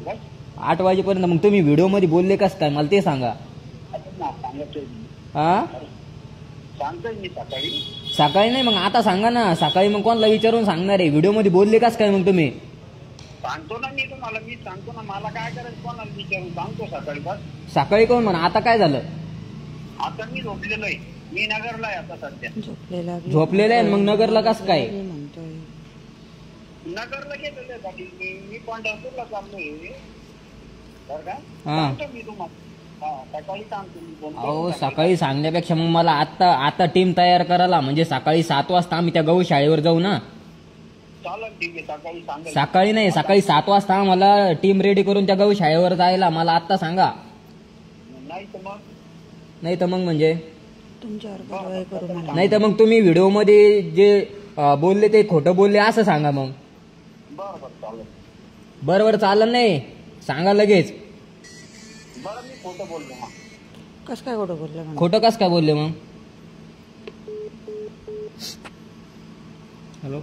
बस 8 वाजेपर्यंत. मग तुम्ही व्हिडिओ मध्ये बोलले कस काय मला ते सांगा. ना सांगतोय मी. हा सांगतोय मी सकाळी. सकाळी नाही मग आता सांगा ना. सकाळी मग कोणाला विचारून सांगणार आहे. व्हिडिओ मध्ये बोलले कस काय मग तुम्ही. सांगतो ना मी तुम्हाला. मी सांगतो ना. मला काय करायचं कोणाला विचारून सांगतो सकाळी. बस सकाळी कोण म्हणा आता काय झालं. आता मी झोपलेलो आहे. मी नगरला आहे आता सध्या. झोपलेलं आहे मग नगरला कस काय. नगरला गेलेलो आहे. मी पंढरपूरला चाललोय बरं का. हा सांगतो मी तुम्हाला. सकाळी सांगतो मी. अहो सकाळी सांगण्यापेक्षा मग मला आता टीम तयार करायला म्हणजे सकाळी 7 वाजता आम्ही त्या गौशाळेवर जाऊ ना. चालेल ठीक आहे. सकाळी सांगा. सकाळी नाही सकाळी 7 वाजता आम्हाला टीम रेडी करून त्या गौशाळेवर जायला. मला आत्ता सांगा. नाही तर मग म्हणजे नाही तर मग तुम्ही व्हिडिओ मध्ये जे बोलले ते खोटं बोलले असं सांगा मग. बरं चालेल. बरोबर चालेल नाही सांगा लगेच. बरं मी खोटं बोललो. कस काय खोटं बोललं. खोटं कस काय बोलले मग. हॅलो